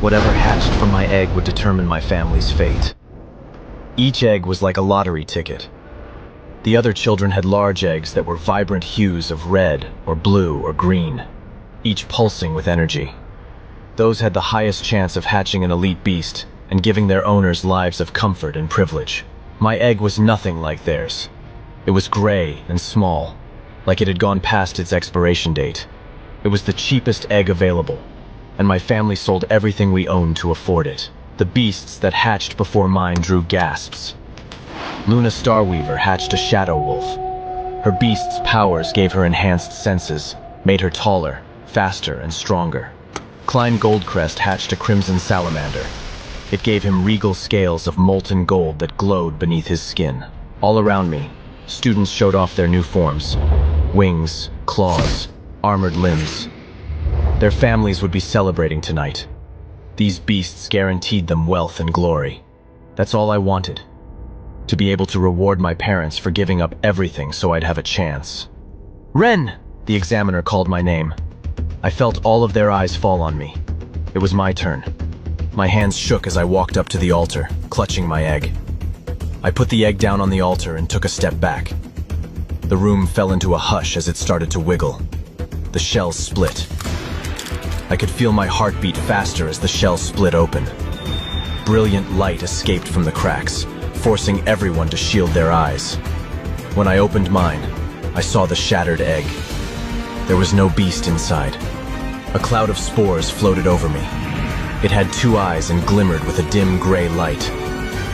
Whatever hatched from my egg would determine my family's fate. Each egg was like a lottery ticket. The other children had large eggs that were vibrant hues of red or blue or green, each pulsing with energy. Those had the highest chance of hatching an elite beast and giving their owners lives of comfort and privilege. My egg was nothing like theirs. It was gray and small, like it had gone past its expiration date. It was the cheapest egg available, and my family sold everything we owned to afford it. The beasts that hatched before mine drew gasps. Luna Starweaver hatched a shadow wolf. Her beast's powers gave her enhanced senses, made her taller, faster, and stronger. Klein Goldcrest hatched a crimson salamander. It gave him regal scales of molten gold that glowed beneath his skin. All around me, students showed off their new forms: wings, claws, armored limbs. Their families would be celebrating tonight. These beasts guaranteed them wealth and glory. That's all I wanted. To be able to reward my parents for giving up everything so I'd have a chance. "Ren!" the examiner called my name. I felt all of their eyes fall on me. It was my turn. My hands shook as I walked up to the altar, clutching my egg. I put the egg down on the altar and took a step back. The room fell into a hush as it started to wiggle. The shell split. I could feel my heart beat faster as the shell split open. Brilliant light escaped from the cracks, forcing everyone to shield their eyes. When I opened mine, I saw the shattered egg. There was no beast inside. A cloud of spores floated over me. It had two eyes and glimmered with a dim gray light.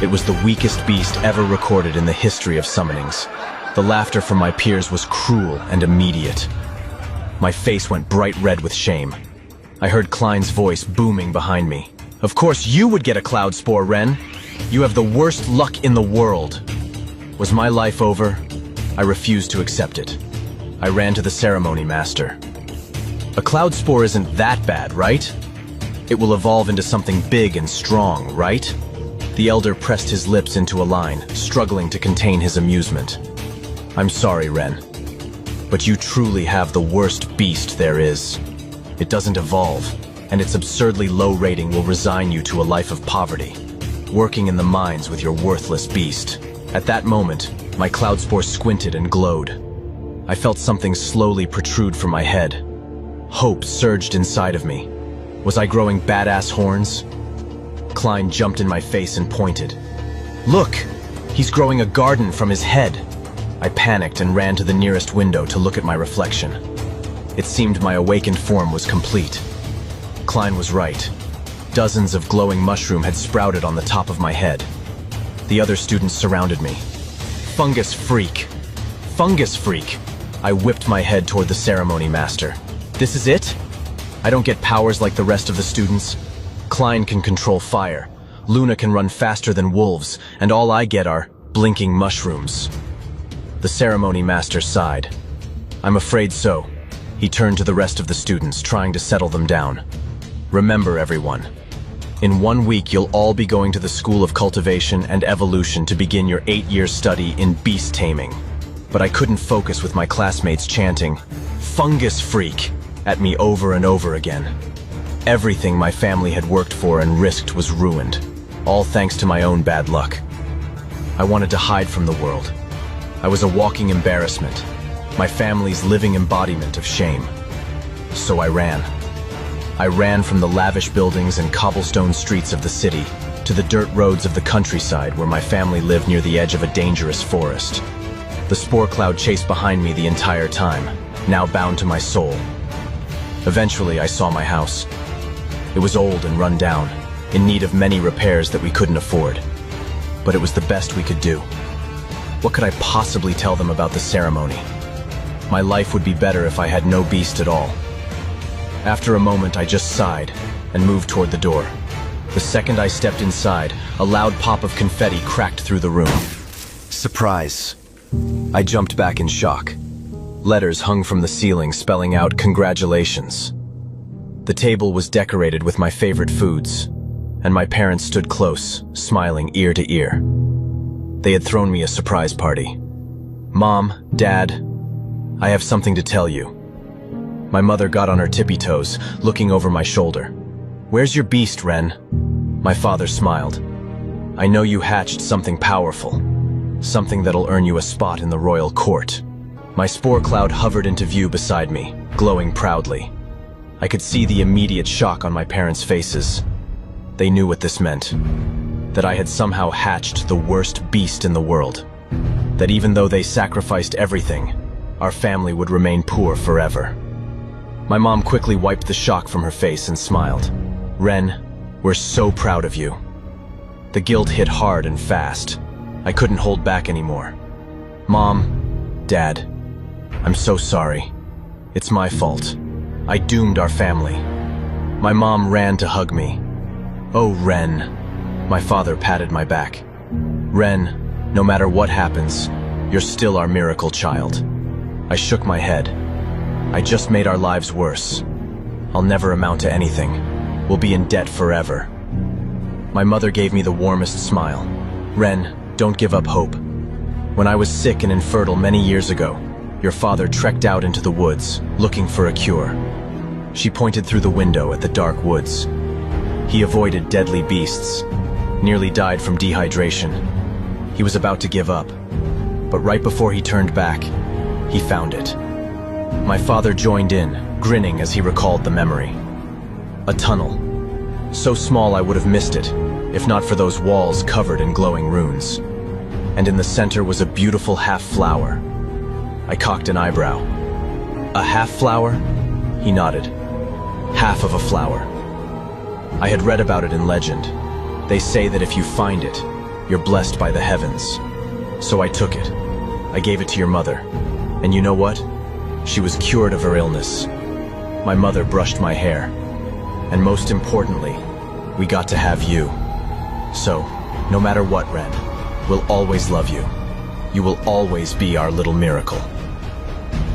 It was the weakest beast ever recorded in the history of summonings. The laughter from my peers was cruel and immediate. My face went bright red with shame. I heard Klein's voice booming behind me. "Of course you would get a cloud spore, Ren. You have the worst luck in the world." Was my life over? I refused to accept it. I ran to the ceremony master. "A cloud spore isn't that bad, right? It will evolve into something big and strong, right?" The elder pressed his lips into a line, struggling to contain his amusement. "I'm sorry, Ren, but you truly have the worst beast there is. It doesn't evolve, and its absurdly low rating will resign you to a life of poverty, working in the mines with your worthless beast." At that moment, my cloud spore squinted and glowed. I felt something slowly protrude from my head. Hope surged inside of me. Was I growing badass horns? Klein jumped in my face and pointed. "Look! He's growing a garden from his head." I panicked and ran to the nearest window to look at my reflection. It seemed my awakened form was complete. Klein was right. Dozens of glowing mushroom had sprouted on the top of my head. The other students surrounded me. "Fungus freak! Fungus freak!" I whipped my head toward the ceremony master. "This is it? I don't get powers like the rest of the students. Klein can control fire. Luna can run faster than wolves, and all I get are blinking mushrooms." The ceremony master sighed. "I'm afraid so." He turned to the rest of the students, trying to settle them down. "Remember, everyone, in 1 week you'll all be going to the School of Cultivation and Evolution to begin your 8-year study in beast taming." But I couldn't focus with my classmates chanting, "Fungus freak!" at me over and over again. Everything my family had worked for and risked was ruined, all thanks to my own bad luck. I wanted to hide from the world. I was a walking embarrassment, my family's living embodiment of shame. So I ran. I ran from the lavish buildings and cobblestone streets of the city to the dirt roads of the countryside where my family lived near the edge of a dangerous forest. The spore cloud chased behind me the entire time, now bound to my soul. Eventually, I saw my house. It was old and run down, in need of many repairs that we couldn't afford. But it was the best we could do. What could I possibly tell them about the ceremony? My life would be better if I had no beast at all. After a moment, I just sighed and moved toward the door. The second I stepped inside, a loud pop of confetti cracked through the room. Surprise. I jumped back in shock. Letters hung from the ceiling spelling out "Congratulations." The table was decorated with my favorite foods, and my parents stood close, smiling ear to ear. They had thrown me a surprise party. "Mom, Dad, I have something to tell you." My mother got on her tippy toes, looking over my shoulder. "Where's your beast, Ren?" My father smiled. "I know you hatched something powerful. Something that'll earn you a spot in the royal court." My spore cloud hovered into view beside me, glowing proudly. I could see the immediate shock on my parents' faces. They knew what this meant. That I had somehow hatched the worst beast in the world. That even though they sacrificed everything, our family would remain poor forever. My mom quickly wiped the shock from her face and smiled. "Ren, we're so proud of you." The guilt hit hard and fast. I couldn't hold back anymore. "Mom, Dad, I'm so sorry. It's my fault. I doomed our family." My mom ran to hug me. "Oh, Ren." My father patted my back. "Ren, no matter what happens, you're still our miracle child." I shook my head. "I just made our lives worse. I'll never amount to anything. We'll be in debt forever." My mother gave me the warmest smile. "Ren, don't give up hope. When I was sick and infertile many years ago, your father trekked out into the woods, looking for a cure." She pointed through the window at the dark woods. "He avoided deadly beasts, nearly died from dehydration. He was about to give up, but right before he turned back, he found it." My father joined in, grinning as he recalled the memory. A tunnel. So small I would have missed it, if not for those walls covered in glowing runes. And in the center was a beautiful half-flower. I cocked an eyebrow. "A half-flower?" He nodded. "Half of a flower." I had read about it in legend. They say that if you find it, you're blessed by the heavens. So I took it. I gave it to your mother. And you know what? She was cured of her illness. My mother brushed my hair. And most importantly, we got to have you. So, no matter what, Ren, we'll always love you. You will always be our little miracle.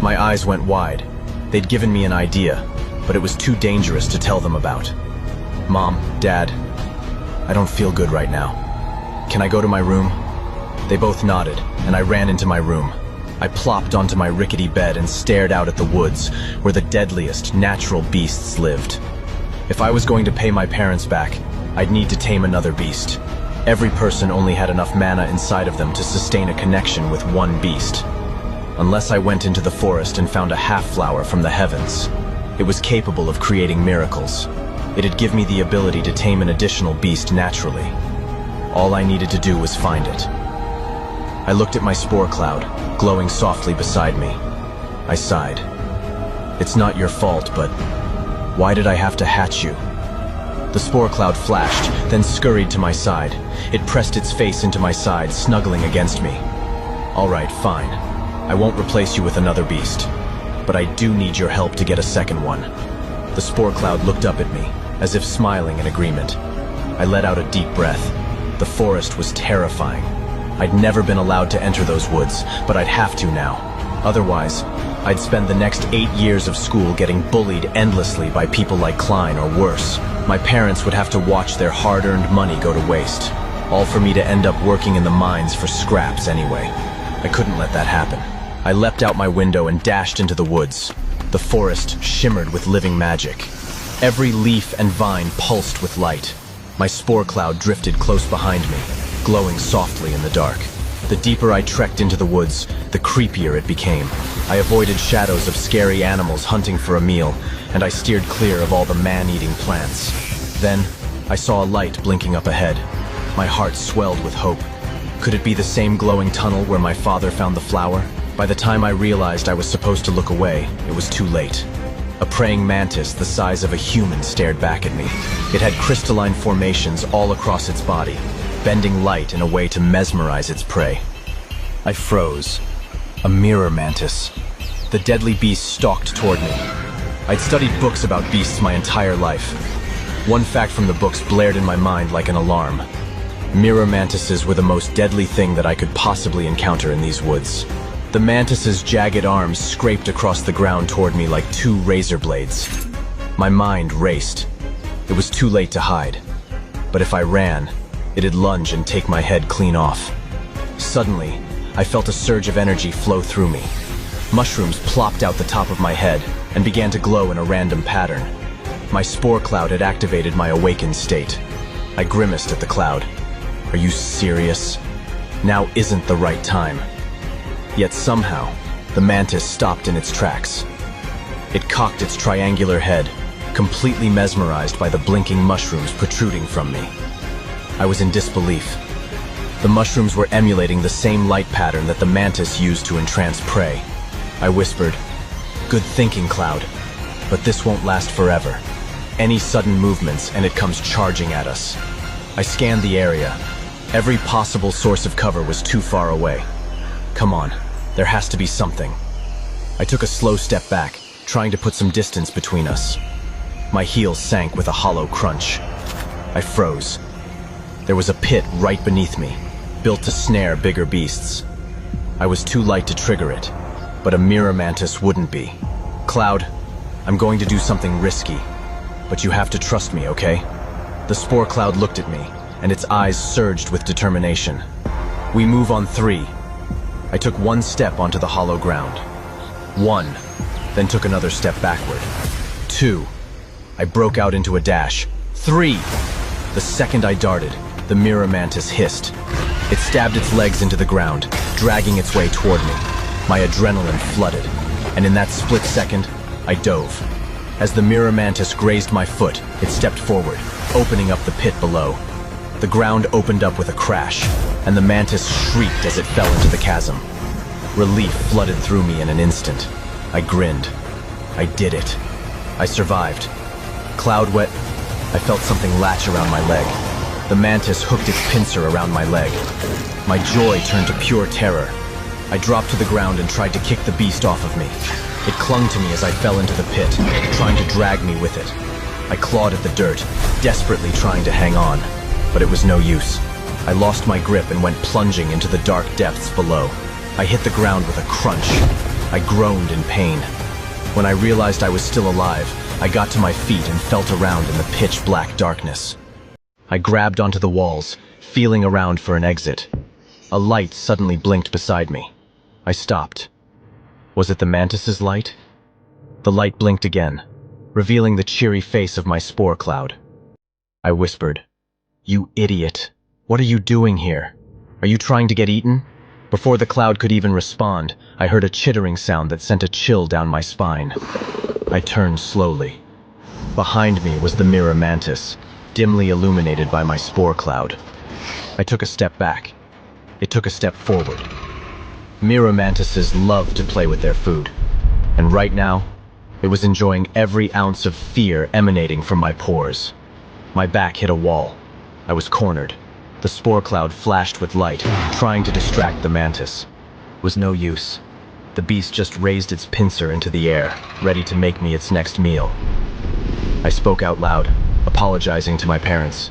My eyes went wide. They'd given me an idea, but it was too dangerous to tell them about. "Mom, Dad, I don't feel good right now. Can I go to my room?" They both nodded, and I ran into my room. I plopped onto my rickety bed and stared out at the woods, where the deadliest natural beasts lived. If I was going to pay my parents back, I'd need to tame another beast. Every person only had enough mana inside of them to sustain a connection with one beast. Unless I went into the forest and found a half-flower from the heavens, it was capable of creating miracles. It'd give me the ability to tame an additional beast naturally. All I needed to do was find it. I looked at my spore cloud, glowing softly beside me. I sighed. "It's not your fault, but why did I have to hatch you?" The spore cloud flashed, then scurried to my side. It pressed its face into my side, snuggling against me. "All right, fine. I won't replace you with another beast. But I do need your help to get a second one." The spore cloud looked up at me, as if smiling in agreement. I let out a deep breath. The forest was terrifying. I'd never been allowed to enter those woods, but I'd have to now. Otherwise, I'd spend the next 8 years of school getting bullied endlessly by people like Klein or worse. My parents would have to watch their hard-earned money go to waste, all for me to end up working in the mines for scraps anyway. I couldn't let that happen. I leapt out my window and dashed into the woods. The forest shimmered with living magic. Every leaf and vine pulsed with light. My spore cloud drifted close behind me, glowing softly in the dark. The deeper I trekked into the woods, the creepier it became. I avoided shadows of scary animals hunting for a meal, and I steered clear of all the man-eating plants. Then, I saw a light blinking up ahead. My heart swelled with hope. Could it be the same glowing tunnel where my father found the flower? By the time I realized I was supposed to look away, it was too late. A praying mantis the size of a human stared back at me. It had crystalline formations all across its body, bending light in a way to mesmerize its prey. I froze. A mirror mantis. The deadly beast stalked toward me. I'd studied books about beasts my entire life. One fact from the books blared in my mind like an alarm. Mirror mantises were the most deadly thing that I could possibly encounter in these woods. The mantis's jagged arms scraped across the ground toward me like two razor blades. My mind raced. It was too late to hide. But if I ran, it'd lunge and take my head clean off. Suddenly, I felt a surge of energy flow through me. Mushrooms plopped out the top of my head and began to glow in a random pattern. My spore cloud had activated my awakened state. I grimaced at the cloud. Are you serious? Now isn't the right time. Yet somehow, the mantis stopped in its tracks. It cocked its triangular head, completely mesmerized by the blinking mushrooms protruding from me. I was in disbelief. The mushrooms were emulating the same light pattern that the mantis used to entrance prey. I whispered, "Good thinking, Cloud, but this won't last forever. Any sudden movements and it comes charging at us." I scanned the area. Every possible source of cover was too far away. Come on, there has to be something. I took a slow step back, trying to put some distance between us. My heels sank with a hollow crunch. I froze. There was a pit right beneath me, built to snare bigger beasts. I was too light to trigger it, but a mirror mantis wouldn't be. "Cloud, I'm going to do something risky, but you have to trust me, okay?" The spore cloud looked at me, and its eyes surged with determination. "We move on 3. I took one step onto the hollow ground. 1, then took another step backward. 2. I broke out into a dash. 3. The second I darted, the mirror mantis hissed. It stabbed its legs into the ground, dragging its way toward me. My adrenaline flooded, and in that split second, I dove. As the mirror mantis grazed my foot, it stepped forward, opening up the pit below. The ground opened up with a crash, and the mantis shrieked as it fell into the chasm. Relief flooded through me in an instant. I grinned. I did it. I survived. Cloud wet, I felt something latch around my leg. The mantis hooked its pincer around my leg. My joy turned to pure terror. I dropped to the ground and tried to kick the beast off of me. It clung to me as I fell into the pit, trying to drag me with it. I clawed at the dirt, desperately trying to hang on, but it was no use. I lost my grip and went plunging into the dark depths below. I hit the ground with a crunch. I groaned in pain. When I realized I was still alive, I got to my feet and felt around in the pitch-black darkness. I grabbed onto the walls, feeling around for an exit. A light suddenly blinked beside me. I stopped. Was it the mantis's light? The light blinked again, revealing the cheery face of my spore cloud. I whispered, "You idiot. What are you doing here? Are you trying to get eaten?" Before the cloud could even respond, I heard a chittering sound that sent a chill down my spine. I turned slowly. Behind me was the mirror mantis, dimly illuminated by my spore cloud. I took a step back. It took a step forward. Mirror mantises love to play with their food, and right now, it was enjoying every ounce of fear emanating from my pores. My back hit a wall. I was cornered. The spore cloud flashed with light, trying to distract the mantis. It was no use. The beast just raised its pincer into the air, ready to make me its next meal. I spoke out loud, apologizing to my parents,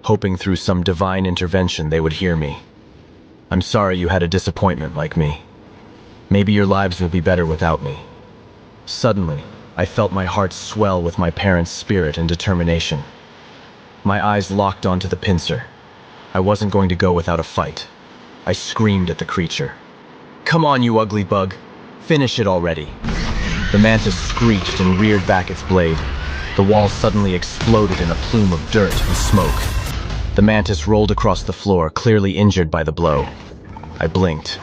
hoping through some divine intervention they would hear me. "I'm sorry you had a disappointment like me. Maybe your lives will be better without me." Suddenly, I felt my heart swell with my parents' spirit and determination. My eyes locked onto the pincer. I wasn't going to go without a fight. I screamed at the creature. "Come on, you ugly bug. Finish it already." The mantis screeched and reared back its blade. The wall suddenly exploded in a plume of dirt and smoke. The mantis rolled across the floor, clearly injured by the blow. I blinked.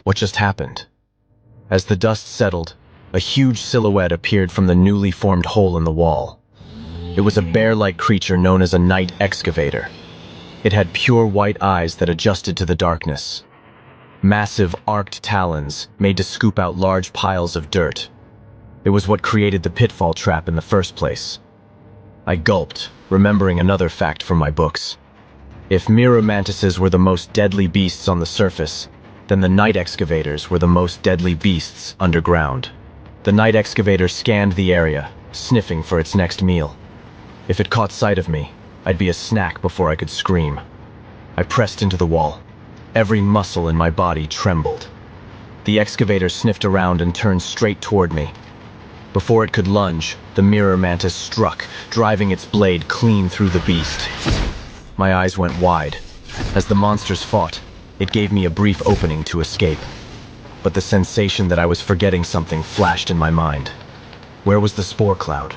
What just happened? As the dust settled, a huge silhouette appeared from the newly formed hole in the wall. It was a bear-like creature known as a night excavator. It had pure white eyes that adjusted to the darkness. Massive arced talons made to scoop out large piles of dirt. It was what created the pitfall trap in the first place. I gulped, remembering another fact from my books. If mirror mantises were the most deadly beasts on the surface, then the night excavators were the most deadly beasts underground. The night excavator scanned the area, sniffing for its next meal. If it caught sight of me, I'd be a snack before I could scream. I pressed into the wall. Every muscle in my body trembled. The excavator sniffed around and turned straight toward me. Before it could lunge, the mirror mantis struck, driving its blade clean through the beast. My eyes went wide. As the monsters fought, it gave me a brief opening to escape. But the sensation that I was forgetting something flashed in my mind. Where was the spore cloud?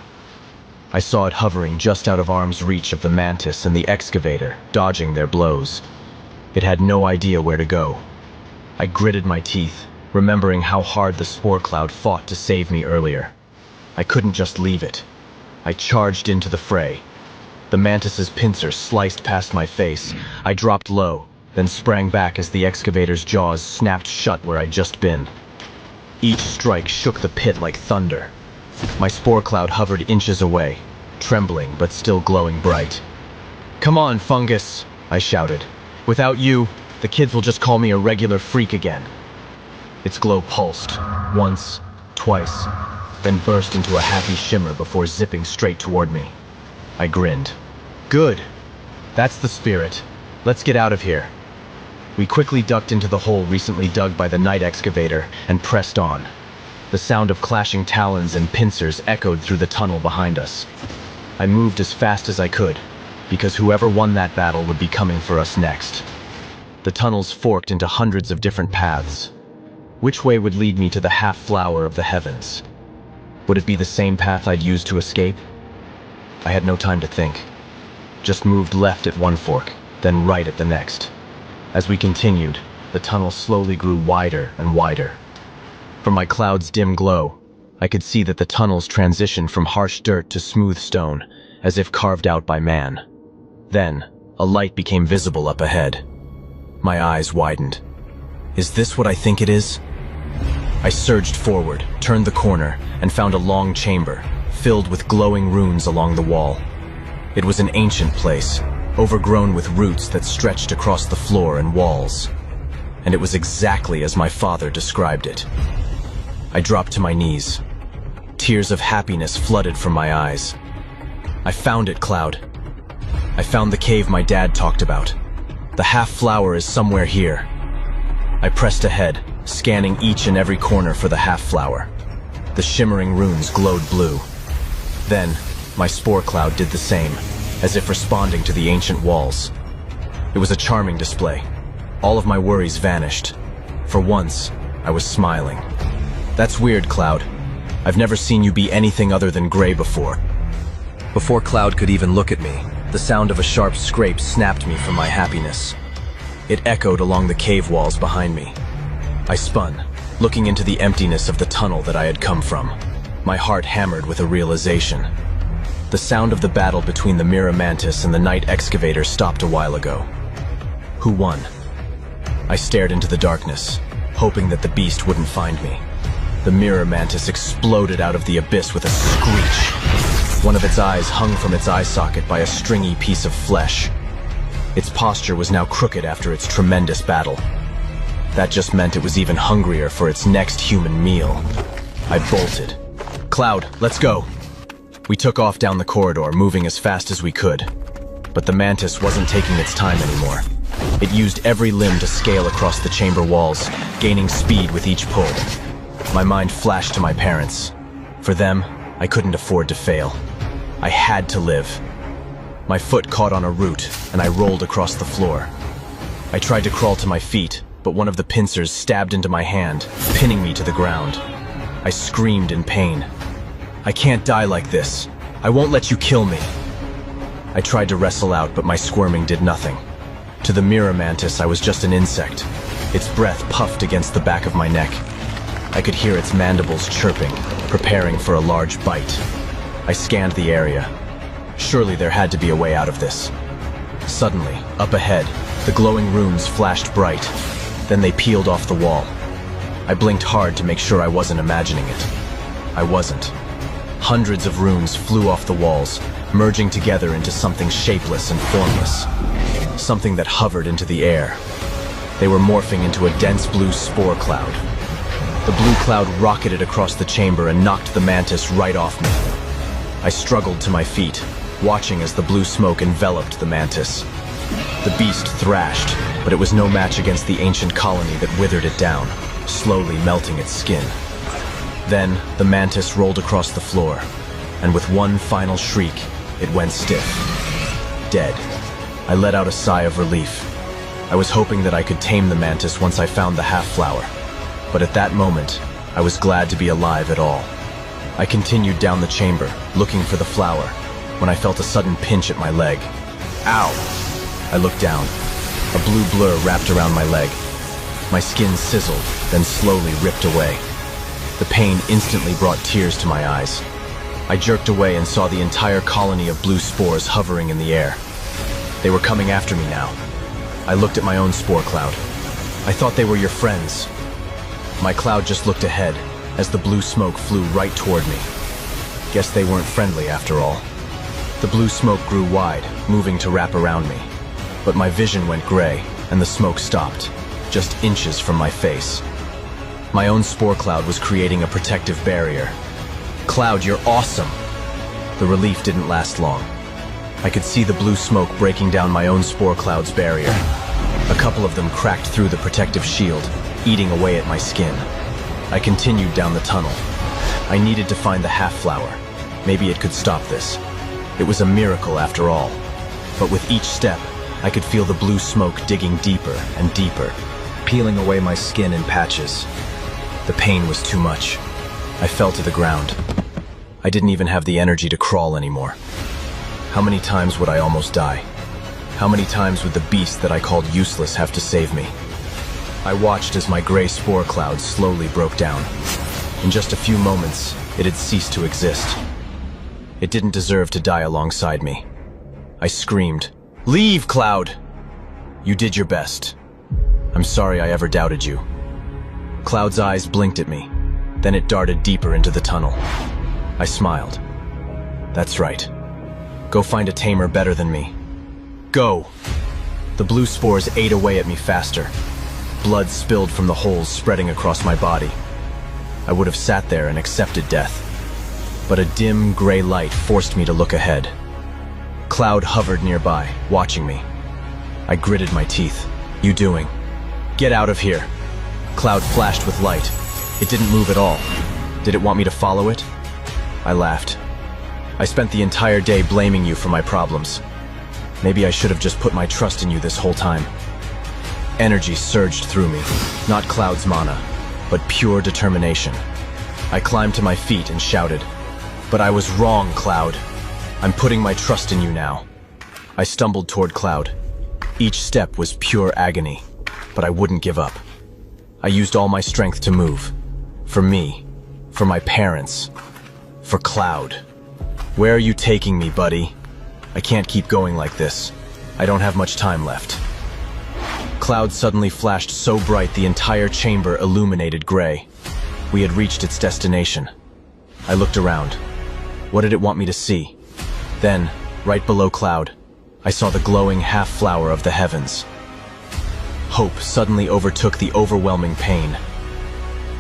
I saw it hovering just out of arm's reach of the mantis and the excavator, dodging their blows. It had no idea where to go. I gritted my teeth, remembering how hard the spore cloud fought to save me earlier. I couldn't just leave it. I charged into the fray. The mantis's pincer sliced past my face. I dropped low, then sprang back as the excavator's jaws snapped shut where I'd just been. Each strike shook the pit like thunder. My spore cloud hovered inches away, trembling but still glowing bright. "Come on, fungus," I shouted. "Without you, the kids will just call me a regular freak again." Its glow pulsed, once, twice, then burst into a happy shimmer before zipping straight toward me. I grinned. "Good. That's the spirit. Let's get out of here." We quickly ducked into the hole recently dug by the night excavator and pressed on. The sound of clashing talons and pincers echoed through the tunnel behind us. I moved as fast as I could, because whoever won that battle would be coming for us next. The tunnels forked into hundreds of different paths. Which way would lead me to the half-flower of the heavens? Would it be the same path I'd used to escape? I had no time to think. Just moved left at one fork, then right at the next. As we continued, the tunnel slowly grew wider and wider. From my cloud's dim glow, I could see that the tunnels transitioned from harsh dirt to smooth stone, as if carved out by man. Then, a light became visible up ahead. My eyes widened. Is this what I think it is? I surged forward, turned the corner, and found a long chamber, filled with glowing runes along the wall. It was an ancient place, overgrown with roots that stretched across the floor and walls. And it was exactly as my father described it. I dropped to my knees. Tears of happiness flooded from my eyes. I found it, Cloud. I found the cave my dad talked about. The half-flower is somewhere here. I pressed ahead, scanning each and every corner for the half-flower. The shimmering runes glowed blue. Then, my spore cloud did the same, as if responding to the ancient walls. It was a charming display. All of my worries vanished. For once, I was smiling. That's weird, Cloud. I've never seen you be anything other than gray before. Before Cloud could even look at me, the sound of a sharp scrape snapped me from my happiness. It echoed along the cave walls behind me. I spun, looking into the emptiness of the tunnel that I had come from. My heart hammered with a realization. The sound of the battle between the mirror mantis and the night excavator stopped a while ago. Who won? I stared into the darkness, hoping that the beast wouldn't find me. The mirror mantis exploded out of the abyss with a screech. One of its eyes hung from its eye socket by a stringy piece of flesh. Its posture was now crooked after its tremendous battle. That just meant it was even hungrier for its next human meal. I bolted. Cloud, let's go. We took off down the corridor, moving as fast as we could. But the mantis wasn't taking its time anymore. It used every limb to scale across the chamber walls, gaining speed with each pull. My mind flashed to my parents. For them, I couldn't afford to fail. I had to live. My foot caught on a root, and I rolled across the floor. I tried to crawl to my feet, but one of the pincers stabbed into my hand, pinning me to the ground. I screamed in pain. I can't die like this. I won't let you kill me. I tried to wrestle out, but my squirming did nothing. To the mirror mantis, I was just an insect. Its breath puffed against the back of my neck. I could hear its mandibles chirping, preparing for a large bite. I scanned the area. Surely there had to be a way out of this. Suddenly, up ahead, the glowing runes flashed bright. Then they peeled off the wall. I blinked hard to make sure I wasn't imagining it. I wasn't. Hundreds of runes flew off the walls, merging together into something shapeless and formless. Something that hovered into the air. They were morphing into a dense blue spore cloud. The blue cloud rocketed across the chamber and knocked the mantis right off me. I struggled to my feet, watching as the blue smoke enveloped the mantis. The beast thrashed, but it was no match against the ancient colony that withered it down, slowly melting its skin. Then, the mantis rolled across the floor, and with one final shriek, it went stiff. Dead. I let out a sigh of relief. I was hoping that I could tame the mantis once I found the half-flower. But at that moment, I was glad to be alive at all. I continued down the chamber, looking for the flower, when I felt a sudden pinch at my leg. Ow! I looked down. A blue blur wrapped around my leg. My skin sizzled, then slowly ripped away. The pain instantly brought tears to my eyes. I jerked away and saw the entire colony of blue spores hovering in the air. They were coming after me now. I looked at my own spore cloud. I thought they were your friends. My cloud just looked ahead as the blue smoke flew right toward me. Guess they weren't friendly after all. The blue smoke grew wide, moving to wrap around me. But my vision went gray, and the smoke stopped, just inches from my face. My own spore cloud was creating a protective barrier. Cloud, you're awesome! The relief didn't last long. I could see the blue smoke breaking down my own spore cloud's barrier. A couple of them cracked through the protective shield, eating away at my skin. I continued down the tunnel. I needed to find the half-flower. Maybe it could stop this. It was a miracle after all. But with each step, I could feel the blue smoke digging deeper and deeper, peeling away my skin in patches. The pain was too much. I fell to the ground. I didn't even have the energy to crawl anymore. How many times would I almost die? How many times would the beast that I called useless have to save me? I watched as my gray spore cloud slowly broke down. In just a few moments, it had ceased to exist. It didn't deserve to die alongside me. I screamed, "Leave, Cloud!" You did your best. I'm sorry I ever doubted you. Cloud's eyes blinked at me. Then it darted deeper into the tunnel. I smiled. That's right. Go find a tamer better than me. Go! The blue spores ate away at me faster. Blood spilled from the holes spreading across my body. I would have sat there and accepted death. But a dim, gray light forced me to look ahead. Cloud hovered nearby, watching me. I gritted my teeth. You doing? Get out of here! Cloud flashed with light. It didn't move at all. Did it want me to follow it? I laughed. I spent the entire day blaming you for my problems. Maybe I should have just put my trust in you this whole time. Energy surged through me, not Cloud's mana, but pure determination. I climbed to my feet and shouted, "But I was wrong, Cloud. I'm putting my trust in you now." I stumbled toward Cloud. Each step was pure agony, but I wouldn't give up. I used all my strength to move. For me, for my parents, for Cloud. Where are you taking me, buddy? I can't keep going like this. I don't have much time left. Cloud suddenly flashed so bright the entire chamber illuminated gray. We had reached its destination. I looked around. What did it want me to see? Then, right below Cloud, I saw the glowing half-flower of the heavens. Hope suddenly overtook the overwhelming pain.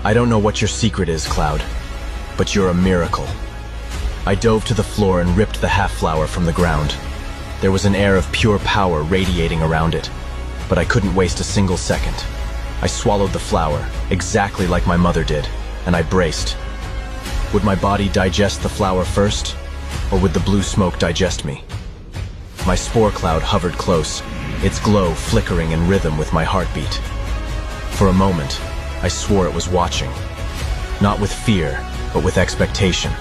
I don't know what your secret is, Cloud, but you're a miracle. I dove to the floor and ripped the half-flower from the ground. There was an air of pure power radiating around it, but I couldn't waste a single second. I swallowed the flower, exactly like my mother did, and I braced. Would my body digest the flower first, or would the blue smoke digest me? My spore cloud hovered close, its glow flickering in rhythm with my heartbeat. For a moment, I swore it was watching. Not with fear, but with expectation.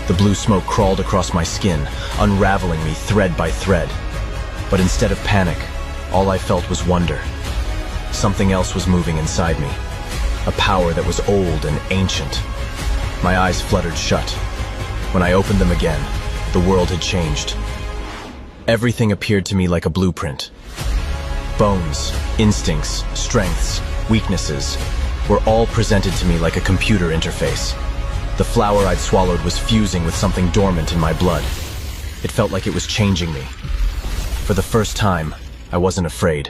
The blue smoke crawled across my skin, unraveling me thread by thread. But instead of panic, all I felt was wonder. Something else was moving inside me. A power that was old and ancient. My eyes fluttered shut. When I opened them again, the world had changed. Everything appeared to me like a blueprint. Bones, instincts, strengths, weaknesses were all presented to me like a computer interface. The flower I'd swallowed was fusing with something dormant in my blood. It felt like it was changing me. For the first time, I wasn't afraid.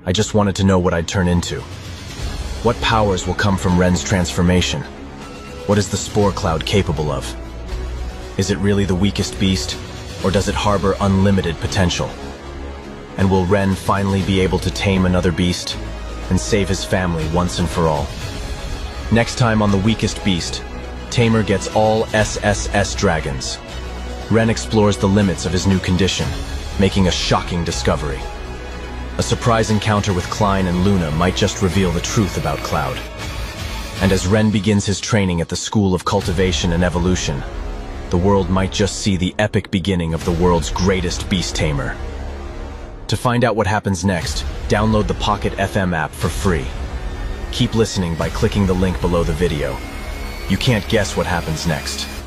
I just wanted to know what I'd turn into. What powers will come from Ren's transformation? What is the spore cloud capable of? Is it really the weakest beast, or does it harbor unlimited potential? And will Ren finally be able to tame another beast and save his family once and for all? Next time on The Weakest Beast, Tamer gets all SSS dragons. Ren explores the limits of his new condition, making a shocking discovery. A surprise encounter with Klein and Luna might just reveal the truth about Cloud. And as Ren begins his training at the School of Cultivation and Evolution, the world might just see the epic beginning of the world's greatest beast tamer. To find out what happens next, download the Pocket FM app for free. Keep listening by clicking the link below the video. You can't guess what happens next.